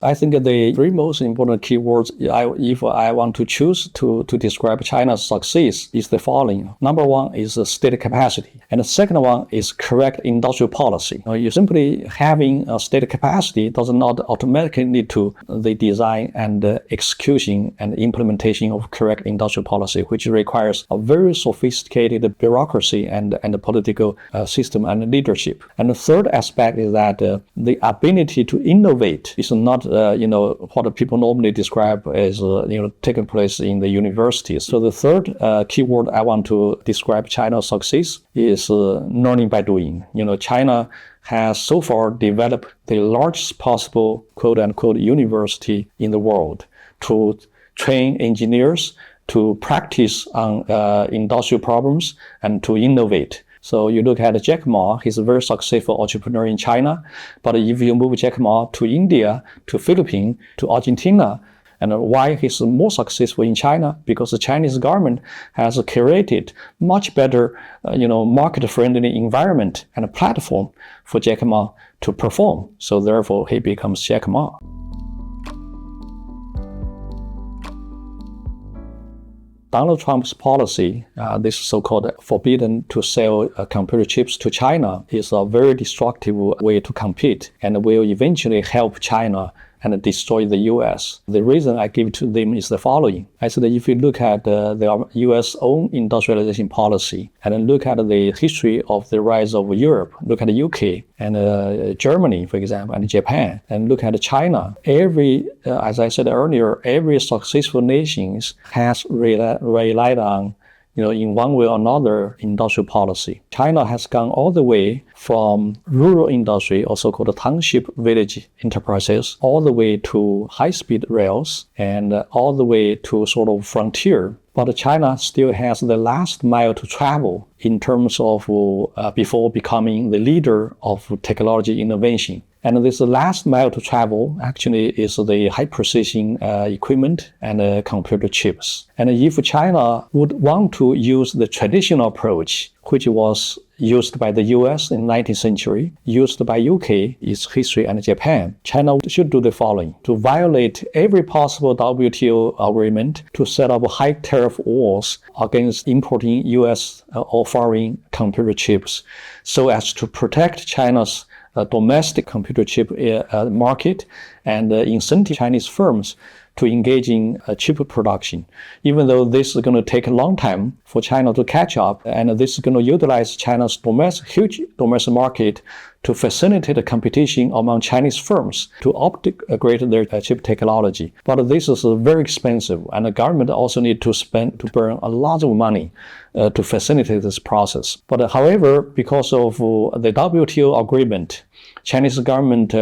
I think the three most important keywords if I want to choose to describe China's success is the following. Number one is state capacity. And the second one is correct industrial policy. You simply having a state capacity does not automatically lead to the design and execution and implementation of correct industrial policy, which requires a very sophisticated bureaucracy and political system and leadership. And the third aspect is that the ability to innovate is not, what people normally describe as, taking place in the universities. So the third keyword I want to describe China's success is learning by doing. China has so far developed the largest possible quote-unquote university in the world to train engineers to practice on industrial problems and to innovate. So you look at Jack Ma, he's a very successful entrepreneur in China. But if you move Jack Ma to India, to Philippines, to Argentina, and why he's more successful in China? Because the Chinese government has created much better, market-friendly environment and a platform for Jack Ma to perform. So therefore, he becomes Jack Ma. Donald Trump's policy, this so-called forbidden to sell computer chips to China, is a very destructive way to compete and will eventually help China and destroy the U.S. The reason I give to them is the following. I said that if you look at the U.S. own industrialization policy and look at the history of the rise of Europe, look at the UK and Germany, for example, and Japan, and look at China, as I said earlier, every successful nation has relied on in one way or another, industrial policy. China has gone all the way from rural industry, also called township village enterprises, all the way to high-speed rails, and all the way to sort of frontier. But China still has the last mile to travel in terms of before becoming the leader of technology innovation. And this last mile to travel actually is the high-precision equipment and computer chips. And if China would want to use the traditional approach, which was used by the US in the 19th century, used by UK, its history, and Japan, China should do the following: to violate every possible WTO agreement, to set up high tariff walls against importing US or foreign computer chips, so as to protect China's domestic computer chip market and incentive Chinese firms to engage in chip production. Even though this is going to take a long time for China to catch up, and this is going to utilize China's huge domestic market to facilitate the competition among Chinese firms to upgrade their chip technology. But this is very expensive, and the government also need to burn a lot of money to facilitate this process. But however, because of the WTO agreement, Chinese government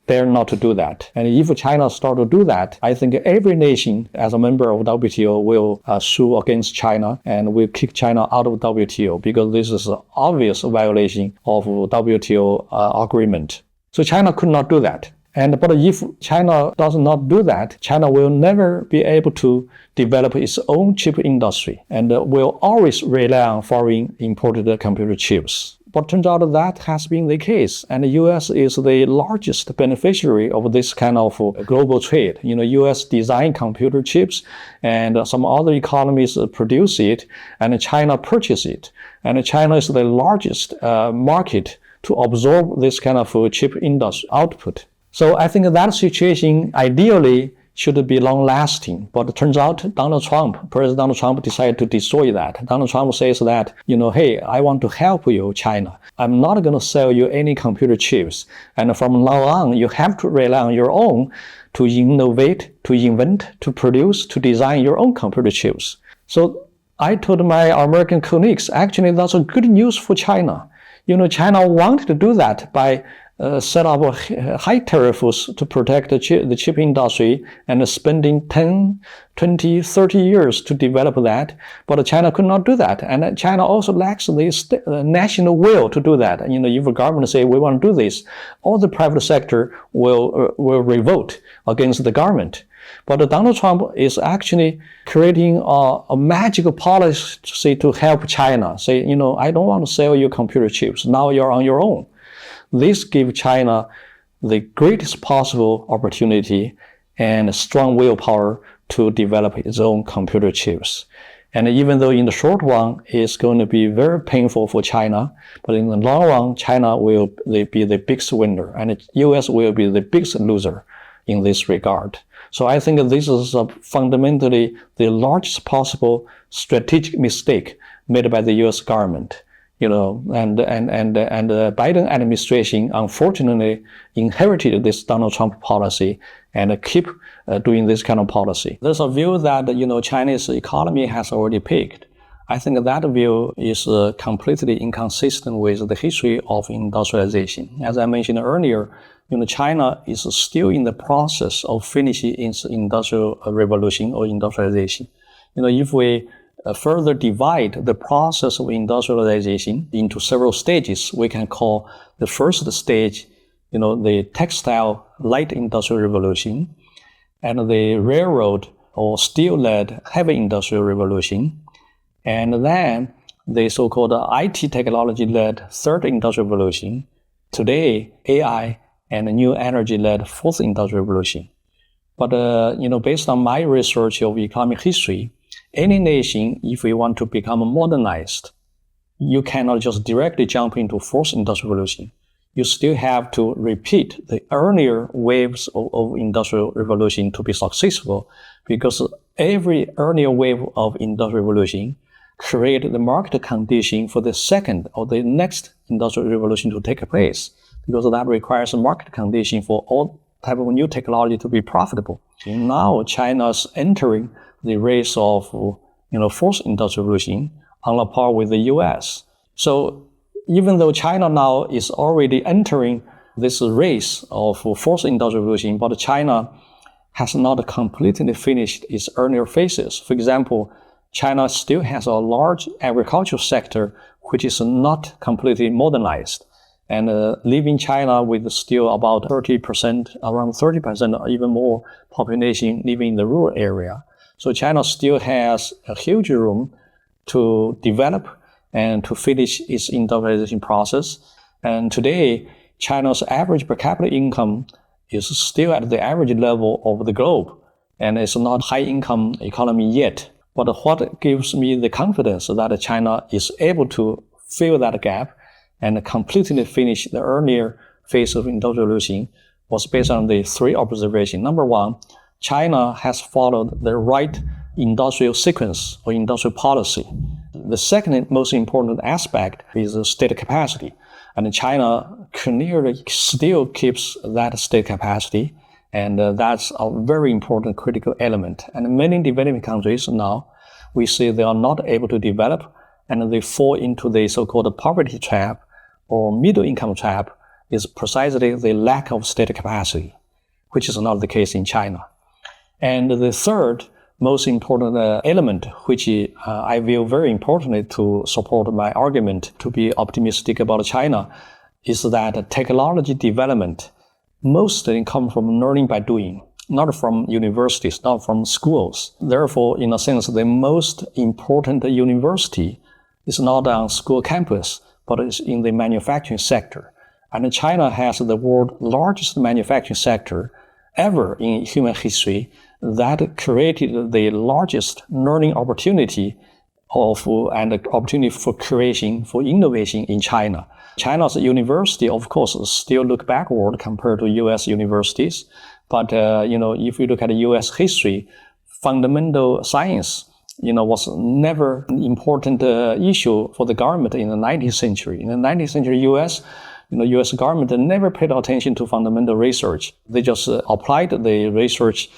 dare not to do that. And if China start to do that, I think every nation as a member of WTO will sue against China and will kick China out of WTO, because this is an obvious violation of WTO agreement. So China could not do that. But if China does not do that, China will never be able to develop its own chip industry and will always rely on foreign imported computer chips. But turns out that has been the case, and the U.S. is the largest beneficiary of this kind of global trade. U.S. design computer chips, and some other economies produce it, and China purchase it. And China is the largest market to absorb this kind of chip industry output. So I think that situation ideally should be long-lasting. But it turns out President Donald Trump decided to destroy that. Donald Trump says that, hey, I want to help you, China. I'm not going to sell you any computer chips. And from now on, you have to rely on your own to innovate, to invent, to produce, to design your own computer chips. So I told my American colleagues, actually, that's a good news for China. China wanted to do that by set up high tariffs to protect the chip industry and spending 10, 20, 30 years to develop that. But China could not do that. And China also lacks the national will to do that. If the government say we want to do this, all the private sector will revolt against the government. But Donald Trump is actually creating a magical policy to help China. Say, I don't want to sell you computer chips. Now you're on your own. This gives China the greatest possible opportunity and strong willpower to develop its own computer chips. And even though in the short run, it's going to be very painful for China, but in the long run, China will be the biggest winner, and the US will be the biggest loser in this regard. So I think this is fundamentally the largest possible strategic mistake made by the US government. And the Biden administration unfortunately inherited this Donald Trump policy and keep doing this kind of policy. There's a view that Chinese economy has already peaked. I think that view is completely inconsistent with the history of industrialization. As I mentioned earlier, China is still in the process of finishing its industrial revolution or industrialization. If we further divide the process of industrialization into several stages, we can call the first stage, the textile light industrial revolution, and the railroad or steel-led heavy industrial revolution, and then the so-called IT technology-led third industrial revolution, today AI and new energy-led fourth industrial revolution. But based on my research of economic history, any nation, if we want to become modernized, you cannot just directly jump into fourth industrial revolution. You still have to repeat the earlier waves of industrial revolution to be successful, because every earlier wave of industrial revolution created the market condition for the second or the next industrial revolution to take place, because that requires a market condition for all type of new technology to be profitable. And now China's entering the race of fourth industrial revolution on a par with the US. So even though China now is already entering this race of fourth industrial revolution, but China has not completely finished its earlier phases. For example, China still has a large agricultural sector which is not completely modernized, and leaving China with still about 30%, around 30% or even more population living in the rural area. So China still has a huge room to develop and to finish its industrialization process. And today, China's average per capita income is still at the average level of the globe, and it's not high income economy yet. But what gives me the confidence that China is able to fill that gap and completely finish the earlier phase of industrial revolution was based on the three observations. Number one, China has followed the right industrial sequence or industrial policy. The second most important aspect is state capacity. And China clearly still keeps that state capacity, and that's a very important critical element. And many developing countries now, we see they are not able to develop, and they fall into the so-called poverty trap or middle income trap, is precisely the lack of state capacity, which is not the case in China. And the third most important element, which I view very importantly to support my argument to be optimistic about China, is that technology development mostly comes from learning by doing, not from universities, not from schools. Therefore, in a sense, the most important university is not on school campus, but is in the manufacturing sector. And China has the world's largest manufacturing sector ever in human history that created the largest learning opportunity and the opportunity for creation, for innovation in China. China's university, of course, still look backward compared to US universities. But, if you look at US history, fundamental science, was never an important issue for the government in the 19th century. In the 19th century US, US government never paid attention to fundamental research. They just applied the research,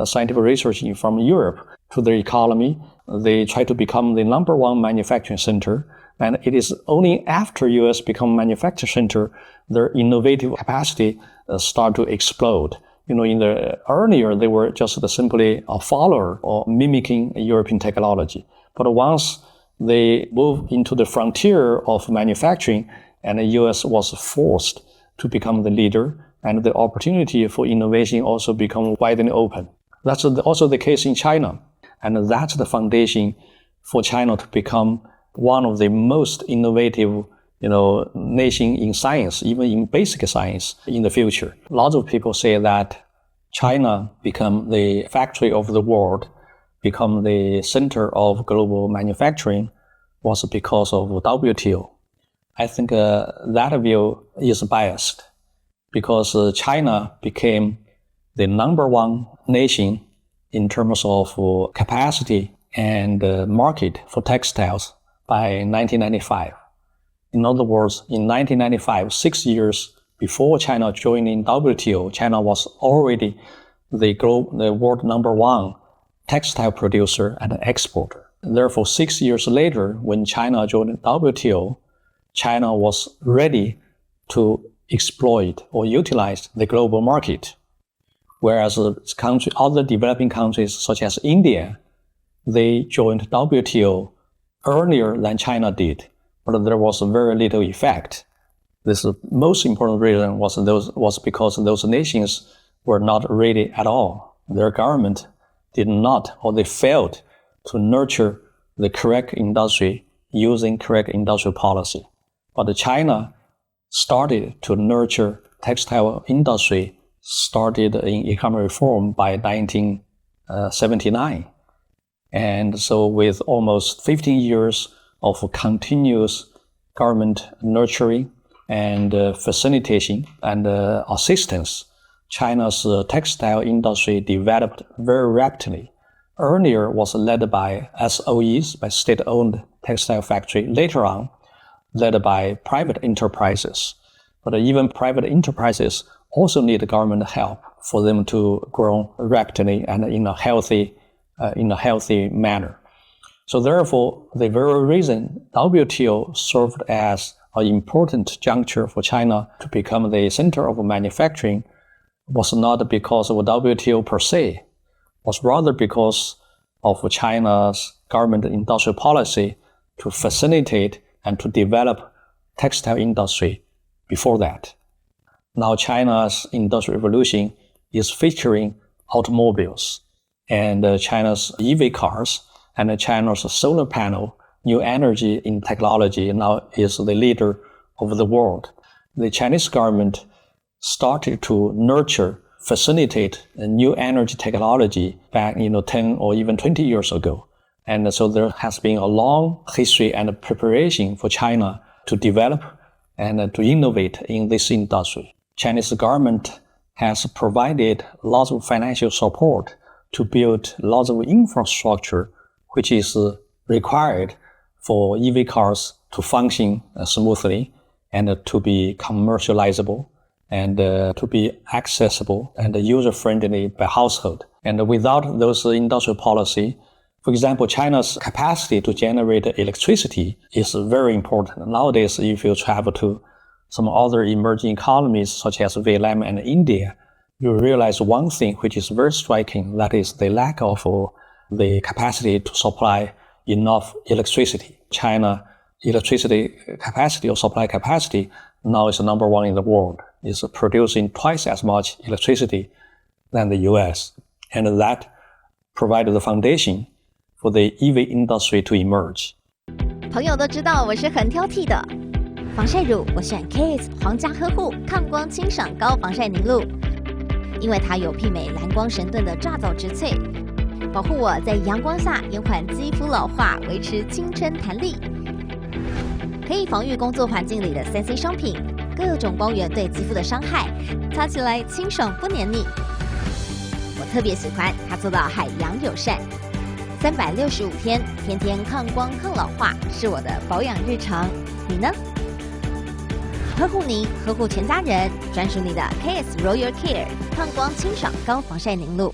scientific research from Europe to their economy. They try to become the number one manufacturing center. And it is only after US become manufacturing center, their innovative capacity start to explode. Earlier, they were just simply a follower or mimicking European technology. But once they moved into the frontier of manufacturing, and the US was forced to become the leader, and the opportunity for innovation also become widely open. That's also the case in China. And that's the foundation for China to become one of the most innovative, nation in science, even in basic science in the future. Lots of people say that China become the factory of the world, become the center of global manufacturing was because of WTO. I think that view is biased because China became the number one nation in terms of capacity and market for textiles by 1995. In other words, in 1995, 6 years before China joining WTO, China was already the world number one textile producer and exporter. Therefore, 6 years later, when China joined WTO, China was ready to exploit or utilize the global market. Whereas other developing countries such as India, they joined WTO earlier than China did, but there was very little effect. This most important reason was because those nations were not ready at all. Their government did not, or they failed to nurture the correct industry using correct industrial policy. But China started to nurture textile industry, started in economic reform by 1979. And so with almost 15 years of continuous government nurturing and facilitation and assistance, China's textile industry developed very rapidly. Earlier was led by SOEs, by state-owned textile factory. Later on, led by private enterprises. But even private enterprises also need government help for them to grow rapidly and in a healthy manner. So therefore, the very reason WTO served as an important juncture for China to become the center of manufacturing was not because of WTO per se, was rather because of China's government industrial policy to facilitate and to develop textile industry before that. Now China's industrial revolution is featuring automobiles and China's EV cars and China's solar panel, new energy in technology now is the leader of the world. The Chinese government started to nurture, facilitate a new energy technology back 10 or even 20 years ago. And so there has been a long history and preparation for China to develop and to innovate in this industry. Chinese government has provided lots of financial support to build lots of infrastructure which is required for EV cars to function smoothly and to be commercializable and to be accessible and user-friendly by household. And without those industrial policy, for example, China's capacity to generate electricity is very important. Nowadays, if you travel to some other emerging economies such as Vietnam and India, you realize one thing which is very striking, that is the lack of the capacity to supply enough electricity. China electricity capacity or supply capacity now is number one in the world. It's producing twice as much electricity than the US. And that provided the foundation for the EV industry to emerge. 朋友都知道我是很挑剔的，防晒乳我选 KISS 皇家呵护抗光清爽高防晒凝露，因为它有媲美蓝光神盾的抓藻植萃，保护我在阳光下延缓肌肤老化，维持青春弹力，可以防御工作环境里的3C 商品，各种光源对肌肤的伤害，擦起来清爽不黏腻。我特别喜欢它做到海洋友善。365天，天天抗光抗老化，是我的保养日常。你呢？呵护你，呵护全家人，专属你的 KISS Royal Care 抗光清爽高防晒凝露。